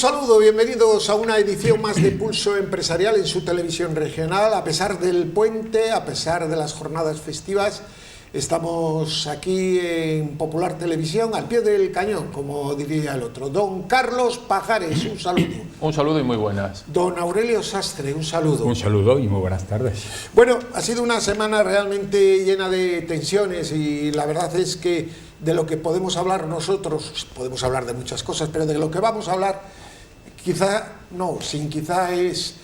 saludo, bienvenidos a una edición más de Pulso Empresarial en su televisión regional. A pesar del puente, a pesar de las jornadas festivas, estamos aquí en Popular Televisión, al pie del cañón, como diría el otro. Don Carlos Pajares, un saludo. Un saludo y muy buenas. Don Aurelio Sastre, un saludo. Un saludo y muy buenas tardes. Bueno, ha sido una semana realmente llena de tensiones y la verdad es que de lo que podemos hablar nosotros, podemos hablar de muchas cosas, pero de lo que vamos a hablar, quizá es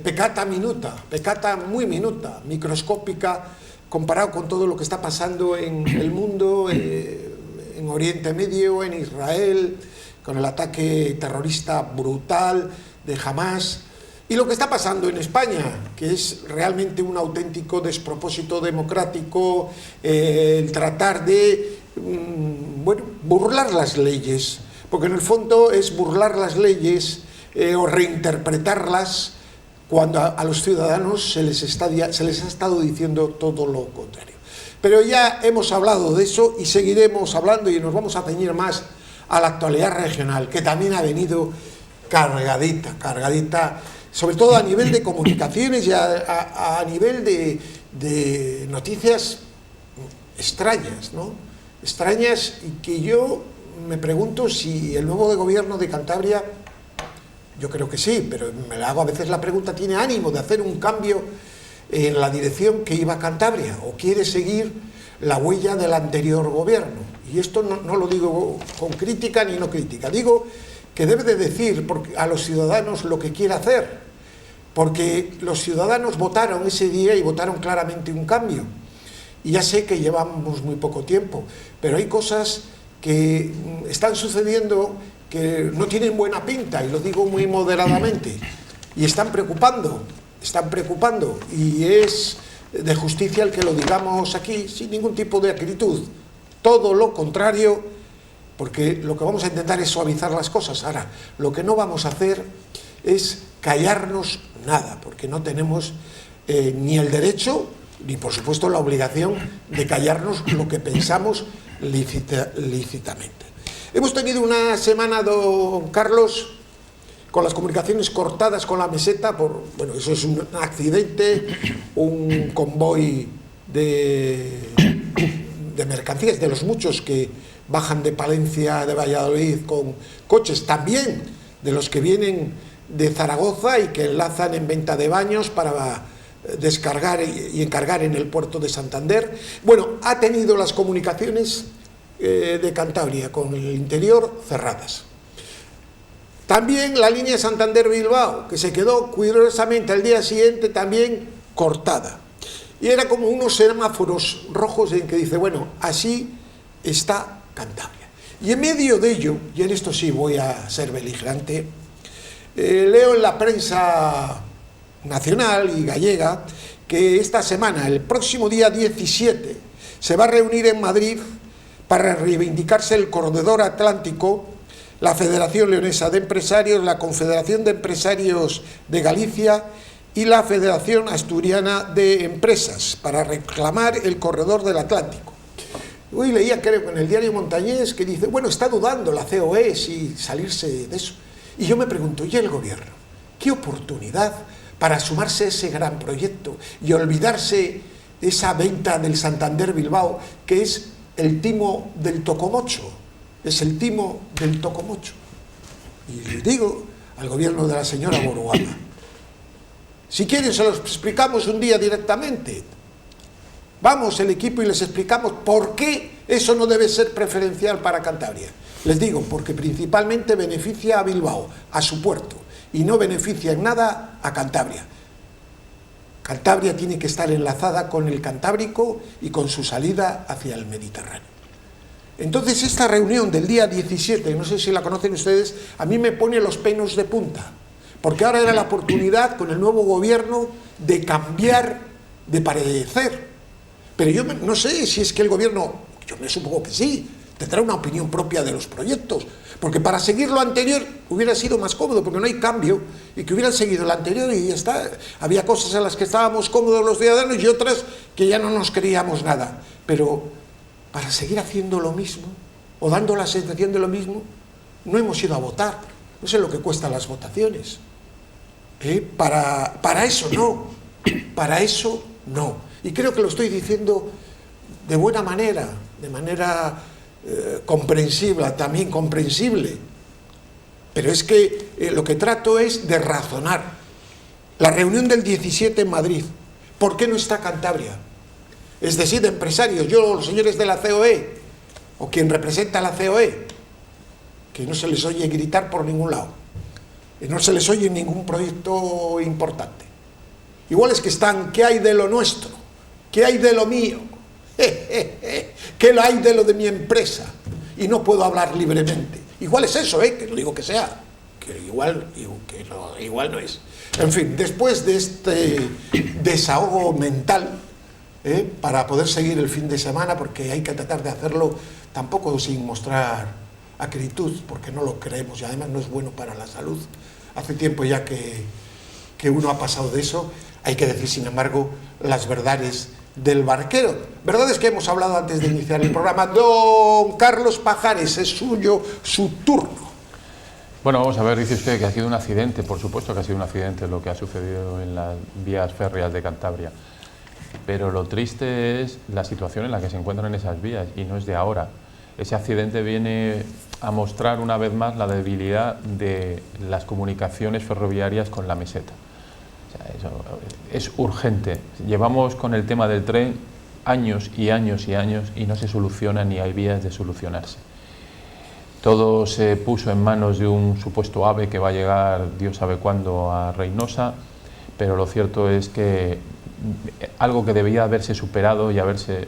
peccata minuta, peccata muy minuta, microscópica, comparado con todo lo que está pasando en el mundo, en Oriente Medio, en Israel, con el ataque terrorista brutal de Hamas, y lo que está pasando en España, que es realmente un auténtico despropósito democrático, el tratar de burlar las leyes, porque en el fondo es burlar las leyes o reinterpretarlas cuando a los ciudadanos se les ha estado diciendo todo lo contrario. Pero ya hemos hablado de eso y seguiremos hablando y nos vamos a ceñir más a la actualidad regional, que también ha venido cargadita, sobre todo a nivel de comunicaciones y a nivel de noticias extrañas, ¿no? Extrañas, y que yo me pregunto si el nuevo gobierno de Cantabria, yo creo que sí, pero me hago a veces la pregunta, ¿tiene ánimo de hacer un cambio en la dirección que iba Cantabria o quiere seguir la huella del anterior gobierno? Y esto no lo digo con crítica ni no crítica, digo que debe de decir a los ciudadanos lo que quiere hacer, porque los ciudadanos votaron ese día y votaron claramente un cambio. Y ya sé que llevamos muy poco tiempo, pero hay cosas que están sucediendo que no tienen buena pinta, y lo digo muy moderadamente, y están preocupando, y es de justicia el que lo digamos aquí sin ningún tipo de acritud, todo lo contrario, porque lo que vamos a intentar es suavizar las cosas. Ahora, lo que no vamos a hacer es callarnos nada, porque no tenemos ni el derecho ni por supuesto la obligación de callarnos lo que pensamos lícitamente. Hemos tenido una semana, don Carlos, con las comunicaciones cortadas con la meseta eso es un accidente, un convoy de mercancías, de los muchos que bajan de Palencia, de Valladolid con coches, también de los que vienen de Zaragoza y que enlazan en Venta de Baños para descargar y encargar en el puerto de Santander. Bueno, ha tenido las comunicaciones de Cantabria con el interior cerradas. También la línea Santander-Bilbao, que se quedó cuidadosamente al día siguiente también cortada. Y era como unos semáforos rojos en que dice, bueno, así está Cantabria. Y en medio de ello, y en esto sí voy a ser beligerante, leo en la prensa nacional y gallega que esta semana, el próximo día 17, se va a reunir en Madrid para reivindicarse el corredor atlántico, la Federación Leonesa de Empresarios, la Confederación de Empresarios de Galicia y la Federación Asturiana de Empresas, para reclamar el corredor del Atlántico. Hoy leía, creo, en el diario Montañés, que dice, bueno, está dudando la COE si salirse de eso. Y yo me pregunto, ¿y el gobierno? ¿Qué oportunidad para sumarse a ese gran proyecto y olvidarse de esa venta del Santander-Bilbao, que es el timo del tocomocho? Es el timo del tocomocho. Y le digo al gobierno de la señora Boruaga, si quieren se los explicamos un día directamente. Vamos el equipo y les explicamos por qué eso no debe ser preferencial para Cantabria. Les digo, porque principalmente beneficia a Bilbao, a su puerto, y no beneficia en nada a Cantabria. Cantabria tiene que estar enlazada con el Cantábrico y con su salida hacia el Mediterráneo. Entonces esta reunión del día 17, no sé si la conocen ustedes, a mí me pone los pelos de punta, porque ahora era la oportunidad con el nuevo gobierno de cambiar de parecer. Pero yo no sé si es que el gobierno, yo me supongo que sí, tendrá una opinión propia de los proyectos, porque para seguir lo anterior hubiera sido más cómodo, porque no hay cambio, y que hubieran seguido lo anterior y ya está. Había cosas en las que estábamos cómodos los ciudadanos y otras que ya no nos creíamos nada. Pero para seguir haciendo lo mismo, o dando la sensación de lo mismo, no hemos ido a votar. no sé lo que cuestan las votaciones. Para eso no, para eso no. Y creo que lo estoy diciendo de buena manera, de manera comprensible, también comprensible. Pero es que lo que trato es de razonar. La reunión del 17 en Madrid, ¿por qué no está Cantabria? Es decir, de empresarios, los señores de la COE, o quien representa a la COE, que no se les oye gritar por ningún lado, no se les oye ningún proyecto importante. Igual es que están, ¿qué hay de lo nuestro? ¿Qué hay de lo mío? ¿Qué hay de lo de mi empresa? Y no puedo hablar libremente. Igual es eso, que no digo que sea, que igual no es. En fin, después de este desahogo mental, para poder seguir el fin de semana, porque hay que tratar de hacerlo tampoco sin mostrar acritud, porque no lo creemos y además no es bueno para la salud. Hace tiempo ya que uno ha pasado de eso. Hay que decir, sin embargo, las verdades del barquero. Verdades que hemos hablado antes de iniciar el programa. Don Carlos Pajares, es suyo su turno. Bueno, vamos a ver, dice usted que ha sido un accidente. Por supuesto que ha sido un accidente lo que ha sucedido en las vías férreas de Cantabria. Pero lo triste es la situación en la que se encuentran esas vías, y no es de ahora. Ese accidente viene a mostrar una vez más la debilidad de las comunicaciones ferroviarias con la meseta. O sea, eso es urgente. Llevamos con el tema del tren años y años y años y no se soluciona ni hay vías de solucionarse. Todo se puso en manos de un supuesto AVE que va a llegar Dios sabe cuándo a Reynosa, pero lo cierto es que algo que debía haberse superado y haberse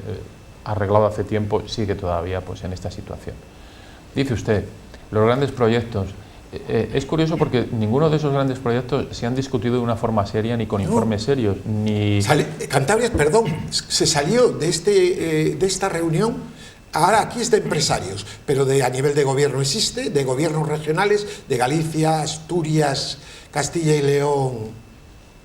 arreglado hace tiempo sigue todavía pues en esta situación. Dice usted, los grandes proyectos. Es curioso porque ninguno de esos grandes proyectos se han discutido de una forma seria, ni con informes serios, ni... Cantabria, perdón, se salió de esta reunión. Ahora aquí es de empresarios, pero a nivel de gobierno existe, de gobiernos regionales, de Galicia, Asturias, Castilla y León,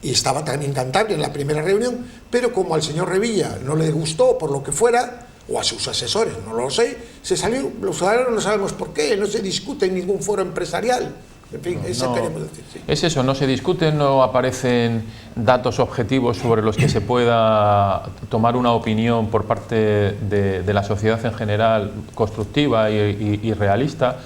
y estaba también Cantabria en la primera reunión, pero como al señor Revilla no le gustó por lo que fuera, o a sus asesores, no lo sé, se salió. Los ciudadanos no sabemos por qué, no se discute en ningún foro empresarial. En fin, eso queremos decir. Sí. Es eso, no se discuten, no aparecen datos objetivos sobre los que se pueda tomar una opinión por parte de la sociedad en general, constructiva y realista.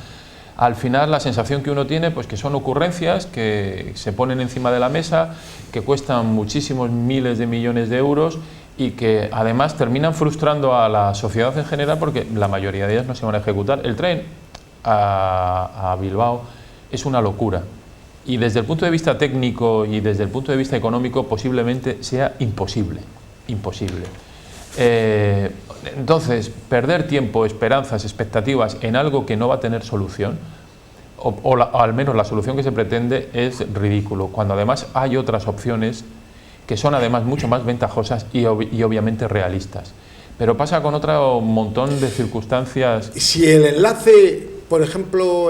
Al final la sensación que uno tiene, pues que son ocurrencias que se ponen encima de la mesa, que cuestan muchísimos miles de millones de euros y que además terminan frustrando a la sociedad en general porque la mayoría de ellas no se van a ejecutar. El tren a Bilbao es una locura y desde el punto de vista técnico y desde el punto de vista económico posiblemente sea imposible. Entonces, perder tiempo, esperanzas, expectativas en algo que no va a tener solución, o al menos la solución que se pretende, es ridículo, cuando además hay otras opciones que son además mucho más ventajosas y obviamente realistas. Pero pasa con otro montón de circunstancias. Si el enlace, por ejemplo,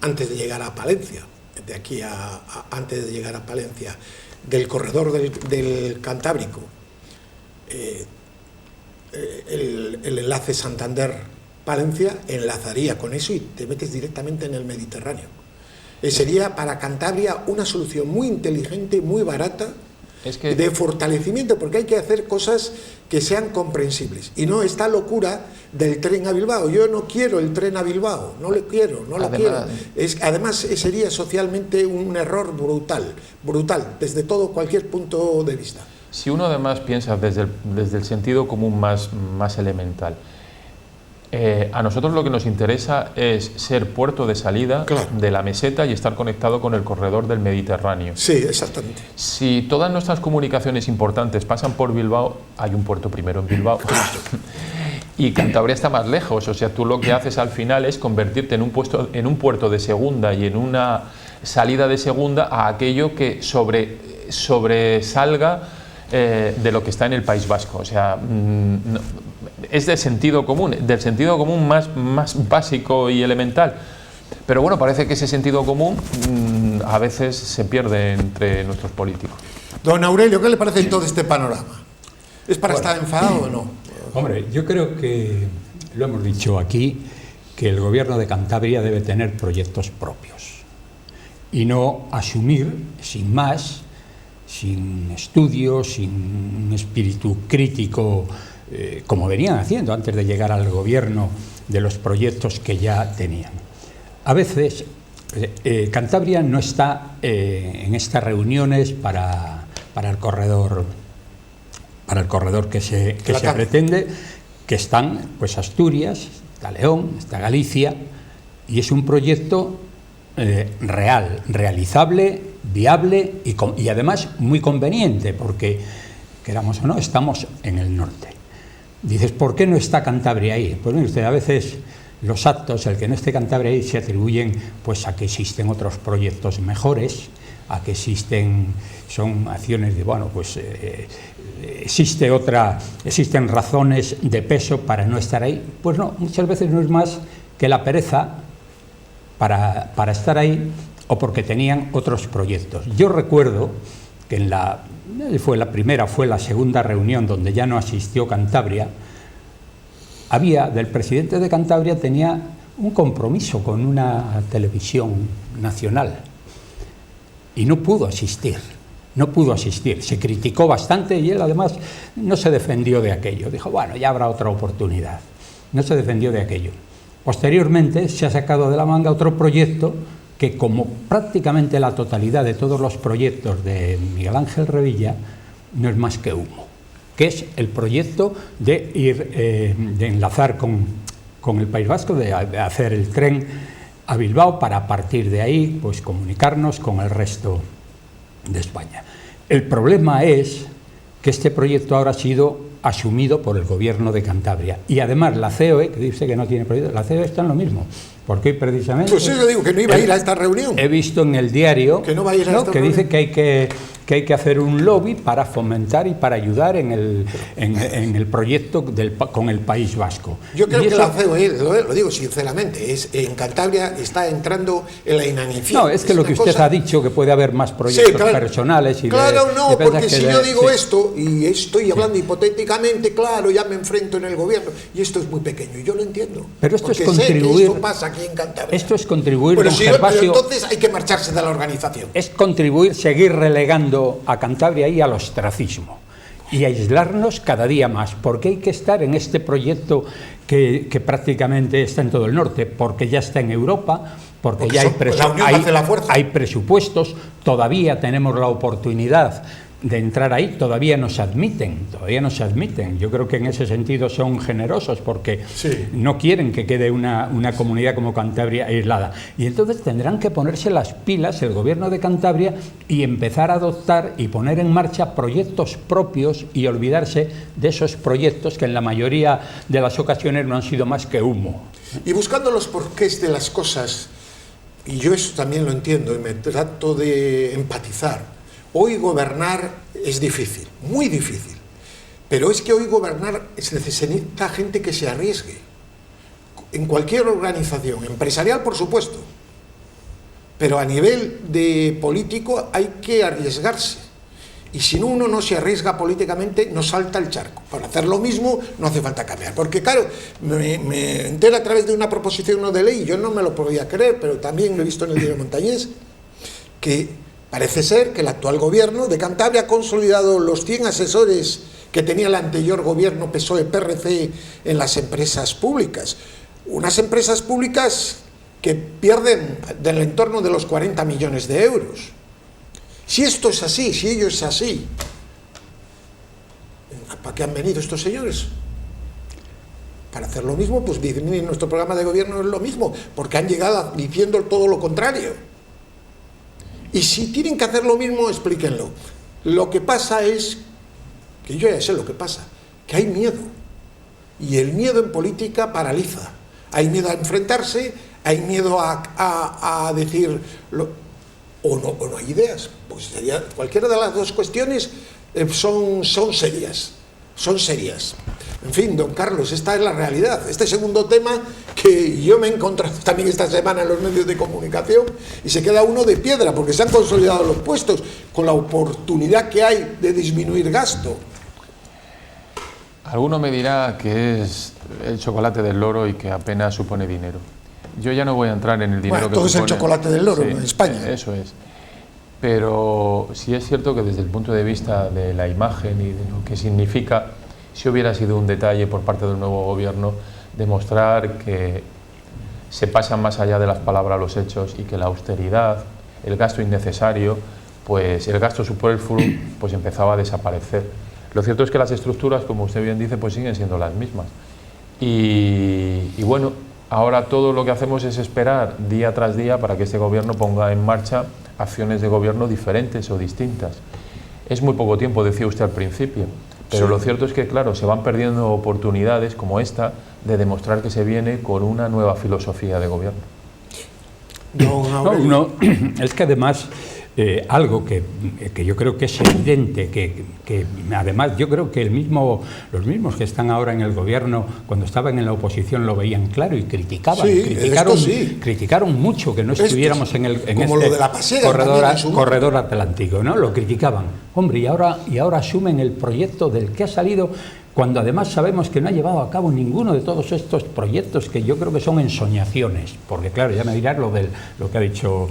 antes de llegar a Palencia, de aquí antes de llegar a Palencia, del corredor del Cantábrico, el enlace Santander-Palencia enlazaría con eso y te metes directamente en el Mediterráneo. Sería para Cantabria una solución muy inteligente, muy barata, de fortalecimiento, porque hay que hacer cosas que sean comprensibles y no esta locura del tren a Bilbao. Yo no quiero el tren a Bilbao, no lo quiero. Además sería socialmente un error brutal, desde cualquier punto de vista. Si uno además piensa desde el sentido común más elemental, a nosotros lo que nos interesa es ser puerto de salida de la meseta y estar conectado con el corredor del Mediterráneo. Sí, exactamente. Si todas nuestras comunicaciones importantes pasan por Bilbao, hay un puerto primero en Bilbao. Y Cantabria está más lejos, o sea, tú lo que haces al final es convertirte en un puerto de segunda y en una salida de segunda a aquello que sobresalga de lo que está en el País Vasco. O sea, es del sentido común más básico y elemental. Pero bueno, parece que ese sentido común a veces se pierde entre nuestros políticos. Don Aurelio, ¿qué le parece todo este panorama? ¿Es para estar enfadado o no? Hombre, yo creo que lo hemos dicho aquí, que el gobierno de Cantabria debe tener proyectos propios y no asumir sin más, sin estudios, sin un espíritu crítico, como venían haciendo antes de llegar al gobierno, de los proyectos que ya tenían. A veces Cantabria no está en estas reuniones para el corredor que se pretende, que están pues Asturias, está León, está Galicia, y es un proyecto real, realizable, viable y además muy conveniente, porque, queramos o no, estamos en el norte. Dices, ¿por qué no está Cantabria ahí? Pues mire usted, a veces los actos, el que no esté Cantabria ahí, se atribuyen pues a que existen otros proyectos mejores, a que son acciones de, bueno, pues existen razones de peso para no estar ahí. Pues no, muchas veces no es más que la pereza para estar ahí, o porque tenían otros proyectos. Yo recuerdo que fue la segunda reunión donde ya no asistió Cantabria, del presidente de Cantabria tenía un compromiso con una televisión nacional y no pudo asistir, se criticó bastante y él además no se defendió de aquello, dijo, bueno, ya habrá otra oportunidad, no se defendió de aquello. Posteriormente se ha sacado de la manga otro proyecto que, como prácticamente la totalidad de todos los proyectos de Miguel Ángel Revilla, no es más que humo, que es el proyecto de enlazar con el País Vasco, de hacer el tren a Bilbao para, a partir de ahí, pues comunicarnos con el resto de España. El problema es que este proyecto ahora ha sido asumido por el gobierno de Cantabria, y además la COE, que dice que no tiene proyecto, la COE está en lo mismo, porque hoy precisamente... Pues yo digo que no iba a ir a esta reunión. He visto en el diario que no va a ir a esta reunión. Dice que hay que hacer un lobby para fomentar y para ayudar en el proyecto con el País Vasco. Yo creo que la COE, lo digo sinceramente, en Cantabria está entrando en la inanición. No, es que lo que usted ha dicho, que puede haber más proyectos personales. Porque si yo digo esto, y estoy hablando hipotéticamente, claro, ya me enfrento en el gobierno, y esto es muy pequeño, y yo lo entiendo. Pero esto es contribuir... Esto pasa aquí en Cantabria. Esto es contribuir, pero Gervasio, entonces hay que marcharse de la organización. Es contribuir, seguir relegando a Cantabria y al ostracismo y aislarnos cada día más, porque hay que estar en este proyecto que prácticamente está en todo el norte, porque ya está en Europa, porque ya hay presupuestos, todavía tenemos la oportunidad de entrar ahí, todavía nos admiten. Yo creo que en ese sentido son generosos, porque no quieren que quede una comunidad como Cantabria aislada. Y entonces tendrán que ponerse las pilas el gobierno de Cantabria y empezar a adoptar y poner en marcha proyectos propios y olvidarse de esos proyectos que en la mayoría de las ocasiones no han sido más que humo. Y buscando los porqués de las cosas, y yo eso también lo entiendo y me trato de empatizar. Hoy gobernar es difícil, muy difícil, pero es que hoy gobernar se necesita gente que se arriesgue, en cualquier organización, empresarial por supuesto, pero a nivel de político hay que arriesgarse, y si uno no se arriesga políticamente no salta el charco. Para hacer lo mismo no hace falta cambiar, porque claro, me entero a través de una proposición no de ley, yo no me lo podía creer, pero también lo he visto en el diario Montañés, que parece ser que el actual gobierno de Cantabria ha consolidado los 100 asesores que tenía el anterior gobierno PSOE-PRC en las empresas públicas. Unas empresas públicas que pierden del entorno de los 40 millones de euros. Si esto es así, si ello es así, ¿para qué han venido estos señores? Para hacer lo mismo, pues en nuestro programa de gobierno es lo mismo, porque han llegado diciendo todo lo contrario. Y si tienen que hacer lo mismo, explíquenlo. Lo que pasa es, que yo ya sé lo que pasa, que hay miedo. Y el miedo en política paraliza. Hay miedo a enfrentarse, hay miedo a decir, o no hay ideas. Pues cualquiera de las dos cuestiones son serias. En fin, don Carlos, esta es la realidad. Este segundo tema que yo me he encontrado también esta semana en los medios de comunicación, y se queda uno de piedra porque se han consolidado los puestos con la oportunidad que hay de disminuir gasto. Alguno me dirá que es el chocolate del loro y que apenas supone dinero. Yo ya no voy a entrar en el dinero que todo supone. es el chocolate del loro, Sí, en España. Eso es. Pero sí es cierto que desde el punto de vista de la imagen y de lo que significa, si hubiera sido un detalle por parte del nuevo gobierno demostrar que se pasan más allá de las palabras a los hechos y que la austeridad, el gasto innecesario, pues el gasto superfluo pues empezaba a desaparecer. Lo cierto es que las estructuras, como usted bien dice, pues siguen siendo las mismas. Y bueno, ahora todo lo que hacemos es esperar día tras día para que este gobierno ponga en marcha acciones de gobierno diferentes o distintas. Es muy poco tiempo, decía usted al principio, pero lo cierto es que, claro, se van perdiendo oportunidades como esta de demostrar que se viene con una nueva filosofía de gobierno. Es que además algo que yo creo que es evidente, que además yo creo que los mismos que están ahora en el gobierno, cuando estaban en la oposición lo veían claro y criticaban, criticaron mucho que no estuviéramos en este corredor atlántico, ¿no? Lo criticaban. Hombre, y ahora asumen el proyecto del que ha salido, cuando además sabemos que no ha llevado a cabo ninguno de todos estos proyectos que yo creo que son ensoñaciones, porque claro, ya me dirás lo que ha dicho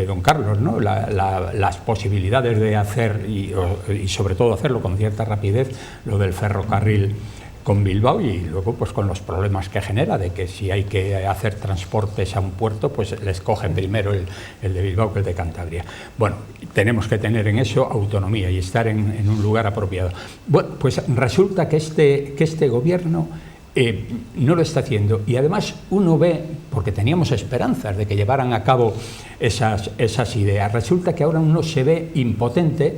don Carlos, ¿no? Las posibilidades de hacer y sobre todo hacerlo con cierta rapidez, lo del ferrocarril con Bilbao y luego pues con los problemas que genera de que si hay que hacer transportes a un puerto pues les cogen primero el de Bilbao que el de Cantabria. Bueno, tenemos que tener en eso autonomía y estar en un lugar apropiado. Bueno, pues resulta que este gobierno no lo está haciendo y además uno ve, porque teníamos esperanzas de que llevaran a cabo esas ideas, resulta que ahora uno se ve impotente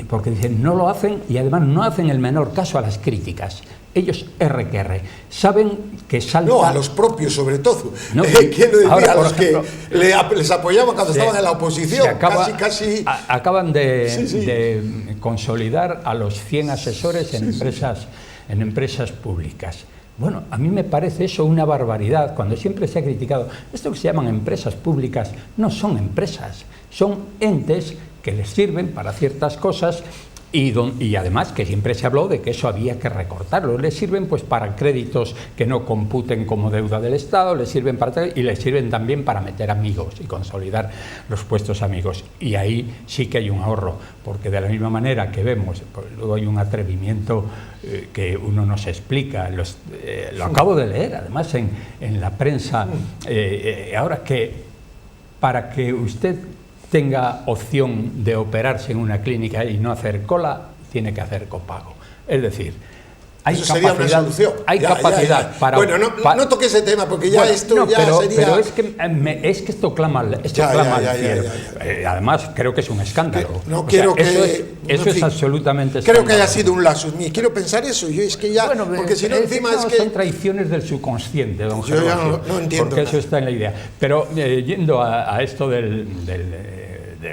porque dicen no lo hacen y además no hacen el menor caso a las críticas. Ellos R, saben que salta... No, a los propios sobre todo. No, quiero decir, ahora, a los ejemplo, que les apoyaban cuando estaban en la oposición. Acaban de consolidar a los 100 asesores en empresas públicas. Bueno, a mí me parece eso una barbaridad, cuando siempre se ha criticado. Esto que se llaman empresas públicas no son empresas, son entes que les sirven para ciertas cosas y además que siempre se habló de que eso había que recortarlo. Les sirven pues para créditos que no computen como deuda del Estado, les sirven y les sirven también para meter amigos y consolidar los puestos amigos. Y ahí sí que hay un ahorro, porque de la misma manera que vemos, pues, luego hay un atrevimiento que uno no se explica. Lo acabo de leer, además en la prensa, ahora que para que usted tenga opción de operarse en una clínica y no hacer cola, tiene que hacer copago. Es decir, hay eso sería una solución. Hay capacidad para... Bueno, no toque ese tema porque ya esto sería... Pero es que esto clama al cielo. Además, creo que es un escándalo. Eso es absolutamente escandaloso. Creo que haya sido un lapsus. Quiero pensar eso. Yo es que ya... porque si no, encima es que... Son traiciones del subconsciente, don Gervasio. Yo ya no entiendo porque nada. eso está en la idea. Pero yendo a esto del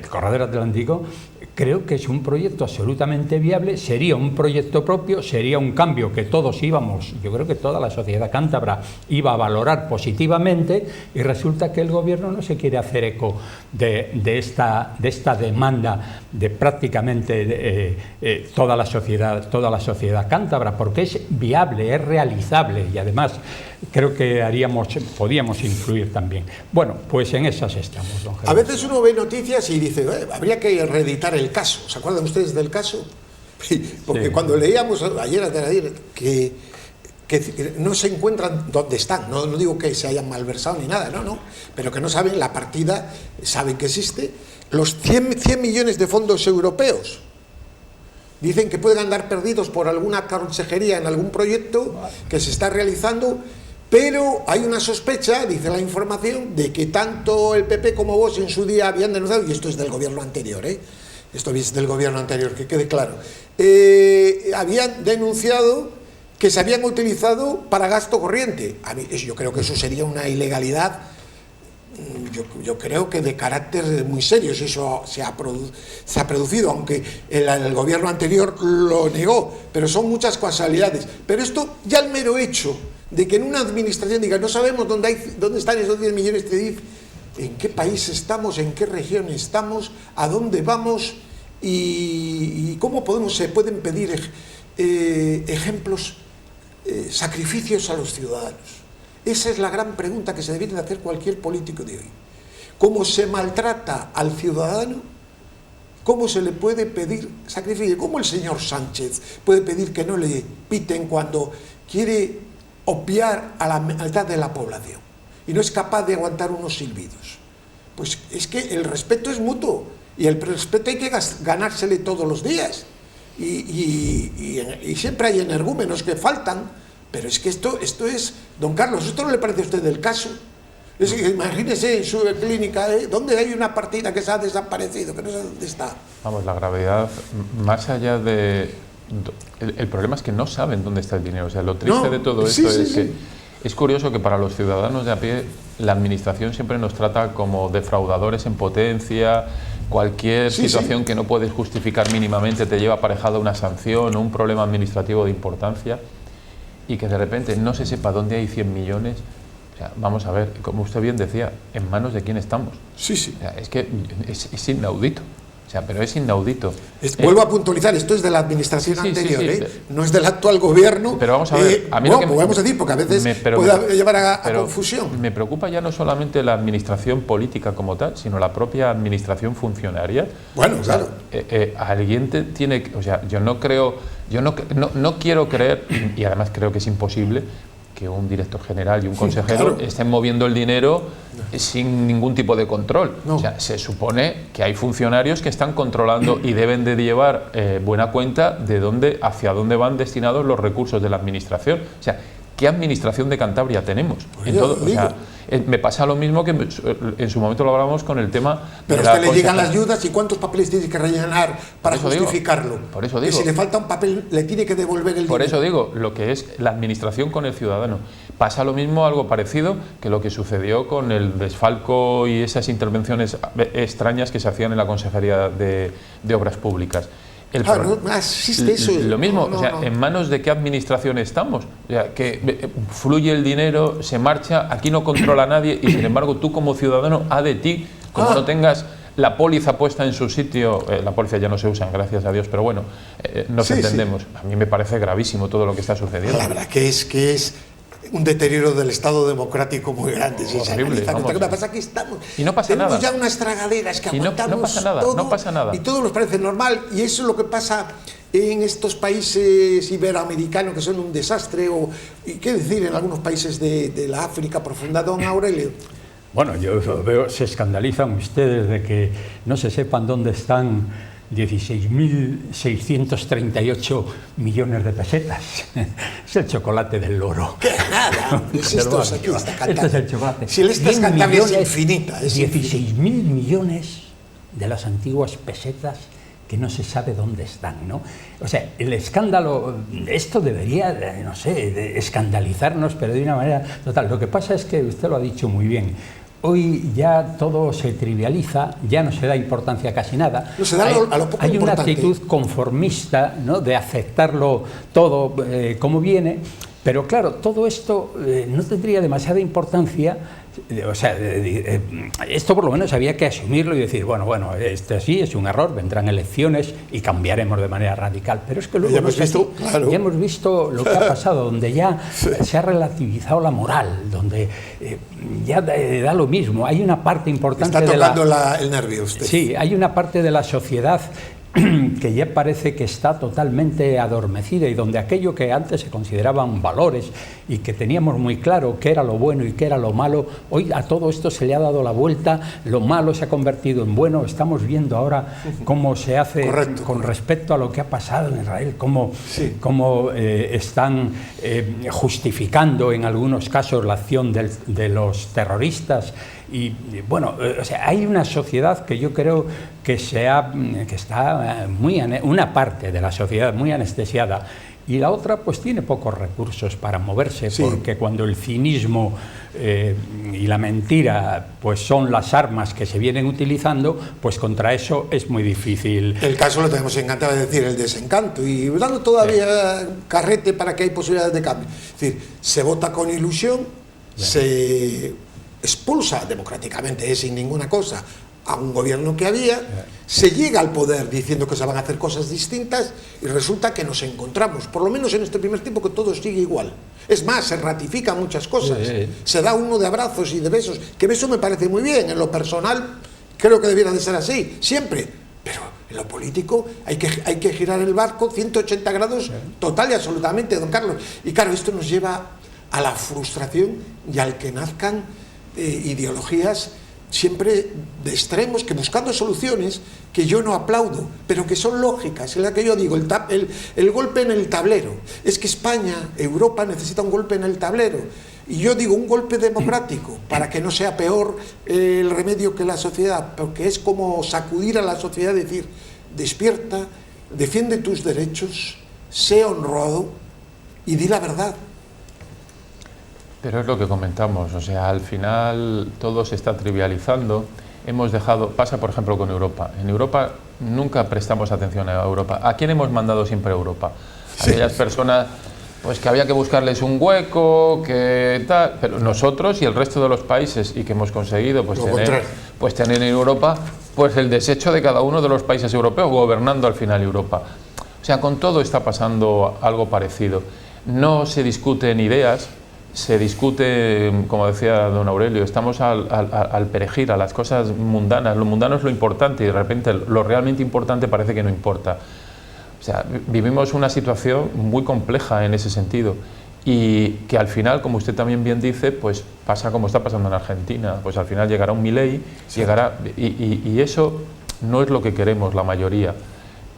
corredor atlántico, creo que es un proyecto absolutamente viable, sería un proyecto propio, sería un cambio que todos íbamos, yo creo que toda la sociedad cántabra iba a valorar positivamente, y resulta que el gobierno no se quiere hacer eco de esta demanda de prácticamente toda la sociedad cántabra, porque es viable, es realizable y además creo que podíamos influir también. Bueno, pues en esas estamos, don Gervasio. A veces uno ve noticias y dice, habría que reeditar el caso. ¿Se acuerdan ustedes del caso? Porque sí. Cuando leíamos ayer que no se encuentran dónde están, no digo que se hayan malversado ni nada, no, pero que no saben la partida, saben que existe, los 100 millones de fondos europeos. Dicen que pueden andar perdidos por alguna consejería en algún proyecto que se está realizando, pero hay una sospecha, dice la información, de que tanto el PP como vos en su día habían denunciado, y esto es del gobierno anterior, esto es del gobierno anterior, que quede claro, habían denunciado que se habían utilizado para gasto corriente. Yo creo que eso sería una ilegalidad. Yo creo que de carácter muy serio, si eso se ha producido, aunque el gobierno anterior lo negó, pero son muchas casualidades. Pero esto, ya el mero hecho de que en una administración diga, no sabemos dónde están esos 10 millones, te dice en qué país estamos, en qué región estamos, a dónde vamos y cómo se pueden pedir ejemplos, sacrificios a los ciudadanos. Esa es la gran pregunta que se debería de hacer cualquier político de hoy. ¿Cómo se maltrata al ciudadano? ¿Cómo se le puede pedir sacrificio? ¿Cómo el señor Sánchez puede pedir que no le piten cuando quiere obviar a la mitad de la población y no es capaz de aguantar unos silbidos? Pues es que el respeto es mutuo y el respeto hay que ganársele todos los días y siempre hay energúmenos que faltan, pero es que esto es, don Carlos, ¿esto no le parece a usted del caso? Es que imagínese en su clínica, donde hay una partida que se ha desaparecido, que no sé dónde está. Vamos, la gravedad, más allá de... El problema es que no saben dónde está el dinero. O sea, lo triste de todo esto es que es curioso que para los ciudadanos de a pie la administración siempre nos trata como defraudadores en potencia. Cualquier situación que no puedes justificar mínimamente te lleva aparejada una sanción o un problema administrativo de importancia, y que de repente no se sepa dónde hay 100 millones. O sea, vamos a ver, como usted bien decía, ¿en manos de quién estamos? Sí, sí. O sea, es que es inaudito. O sea, pero es inaudito. Vuelvo a puntualizar, esto es de la administración anterior, no es del actual gobierno. Pero vamos a ver, a mí podemos decir, porque a veces puede llevar a confusión. Me preocupa ya no solamente la administración política como tal, sino la propia administración funcionaria. Bueno, claro. Alguien tiene, o sea, yo no quiero creer, y además creo que es imposible, que un director general y un consejero estén moviendo el dinero sin ningún tipo de control. O sea, se supone que hay funcionarios que están controlando y deben de llevar buena cuenta de hacia dónde van destinados los recursos de la administración. O sea, ¿qué administración de Cantabria tenemos? En todo, o sea, me pasa lo mismo que en su momento lo hablábamos con el tema. Pero a usted le llegan las ayudas y ¿cuántos papeles tiene que rellenar para justificarlo? Por eso digo. Que si le falta un papel, le tiene que devolver el dinero. Por eso digo, lo que es la administración con el ciudadano. Pasa lo mismo, algo parecido, que lo que sucedió con el desfalco y esas intervenciones extrañas que se hacían en la Consejería de Obras Públicas. ¿Existe eso? Lo mismo, o sea, ¿en manos de qué administración estamos? O sea, que fluye el dinero, se marcha, aquí no controla nadie y sin embargo tú como ciudadano, de ti, como no tengas la póliza puesta en su sitio, la póliza ya no se usa, gracias a Dios, pero bueno, nos entendemos. A mí me parece gravísimo todo lo que está sucediendo. La verdad que es un deterioro del Estado democrático muy grande. Horrible, lo que pasa es que estamos, y no pasa nada. Ya unas tragaderas que aguantamos no pasa nada, todo, no pasa nada. Y todo nos parece normal, y eso es lo que pasa en estos países iberoamericanos que son un desastre, y qué decir en algunos países de la África profunda. Don Aurelio. Bueno, yo veo, se escandalizan ustedes de que no se sepan dónde están 16.638 millones de pesetas. Es el chocolate del loro. ¡Qué nada! Este es el chocolate. Si esta Cantabria es infinita. 16.000 millones de las antiguas pesetas que no se sabe dónde están, ¿no? O sea, el escándalo, esto debería, no sé, de escandalizarnos, pero de una manera total. Lo que pasa es que usted lo ha dicho muy bien. Hoy ya todo se trivializa, ya no se da importancia a casi nada. No se da a lo poco hay una importante. actitud conformista, ¿no?, de aceptarlo todo como viene, pero claro, todo esto no tendría demasiada importancia. O sea, esto por lo menos había que asumirlo y decir, bueno, este sí es un error, vendrán elecciones y cambiaremos de manera radical. Pero es que luego ya hemos visto lo que ha pasado, donde ya se ha relativizado la moral, donde ya da lo mismo. Hay una parte importante está tocando el nervio usted. Sí, hay una parte de la sociedad que ya parece que está totalmente adormecida y donde aquello que antes se consideraban valores y que teníamos muy claro qué era lo bueno y qué era lo malo, hoy a todo esto se le ha dado la vuelta, lo malo se ha convertido en bueno. Estamos viendo ahora cómo se hace con respecto a lo que ha pasado en Israel, cómo están justificando en algunos casos la acción de los terroristas. Y bueno, o sea, hay una sociedad que yo creo que está una parte de la sociedad muy anestesiada y la otra pues tiene pocos recursos para moverse, porque cuando el cinismo y la mentira pues son las armas que se vienen utilizando, pues contra eso es muy difícil. El caso lo tenemos encantado de decir, el desencanto, y dando todavía carrete para que hay posibilidades de cambio. Es decir, se vota con ilusión, se expulsa democráticamente, sin ninguna cosa, a un gobierno que había, se llega al poder diciendo que se van a hacer cosas distintas y resulta que nos encontramos, por lo menos en este primer tiempo, que todo sigue igual. Es más, se ratifican muchas cosas, se da uno de abrazos y de besos, que eso me parece muy bien, en lo personal creo que debiera de ser así, siempre, pero en lo político hay que girar el barco 180 grados total y absolutamente, don Carlos. Y claro, esto nos lleva a la frustración y al que nazcan ideologías siempre de extremos, que buscando soluciones que yo no aplaudo, pero que son lógicas. Es la que yo digo, el golpe en el tablero. Es que España, Europa necesita un golpe en el tablero. Y yo digo un golpe democrático, para que no sea peor el remedio que la sociedad, porque es como sacudir a la sociedad, decir, despierta, defiende tus derechos, sé honrado y di la verdad. Pero es lo que comentamos, o sea, al final todo se está trivializando. Hemos dejado, pasa por ejemplo con Europa. En Europa nunca prestamos atención a Europa. ¿A quién hemos mandado siempre a Europa? A aquellas personas pues que había que buscarles un hueco, que tal, pero nosotros y el resto de los países, y que hemos conseguido tener en Europa pues el desecho de cada uno de los países europeos, gobernando al final Europa. O sea, con todo está pasando algo parecido. No se discuten ideas, se discute, como decía don Aurelio, estamos al perejil, a las cosas mundanas. Lo mundano es lo importante y de repente lo realmente importante parece que no importa. O sea, vivimos una situación muy compleja en ese sentido y que al final, como usted también bien dice, pues pasa como está pasando en Argentina. Pues al final llegará un Milei, y eso no es lo que queremos la mayoría.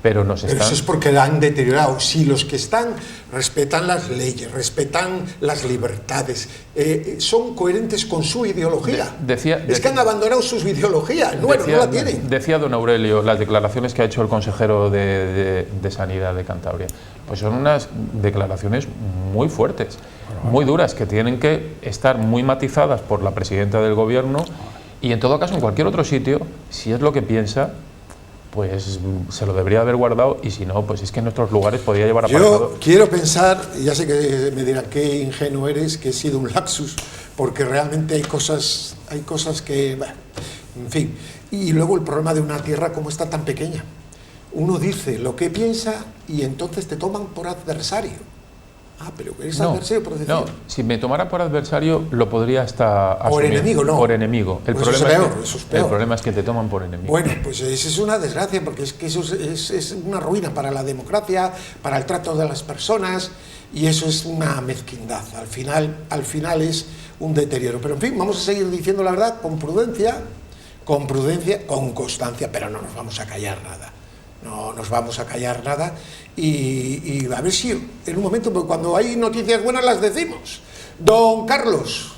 Pero nos están... Pero eso es porque la han deteriorado. Si los que están respetan las leyes, respetan las libertades, son coherentes con su ideología. Es que han abandonado sus ideologías, no la tienen. Decía don Aurelio, las declaraciones que ha hecho el consejero de Sanidad de Cantabria, pues son unas declaraciones muy fuertes, muy duras, que tienen que estar muy matizadas por la presidenta del gobierno y en todo caso en cualquier otro sitio, si es lo que piensa, pues se lo debería haber guardado, y si no, pues es que en nuestros lugares podría llevar aparcado. Yo quiero pensar, ya sé que me dirán qué ingenuo eres, que he sido un lapsus, porque realmente hay cosas que, bueno, en fin. Y luego el problema de una tierra como esta tan pequeña. Uno dice lo que piensa y entonces te toman por adversario. Ah, pero eres adversario por decir. No, si me tomara por adversario lo podría hasta asumir. Por enemigo, no. Por enemigo. El pues problema eso es peor. El problema es que te toman por enemigo. Bueno, pues eso es una desgracia, porque es que eso es una ruina para la democracia, para el trato de las personas, y eso es una mezquindad. Al final es un deterioro. Pero en fin, vamos a seguir diciendo la verdad con prudencia, con constancia, pero no nos vamos a callar nada. No nos vamos a callar nada y a ver si en un momento, cuando hay noticias buenas, las decimos. Don Carlos,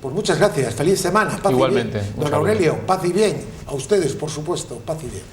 pues muchas gracias, feliz semana, paz igualmente, y bien. Don Aurelio, paz y bien, a ustedes por supuesto, paz y bien.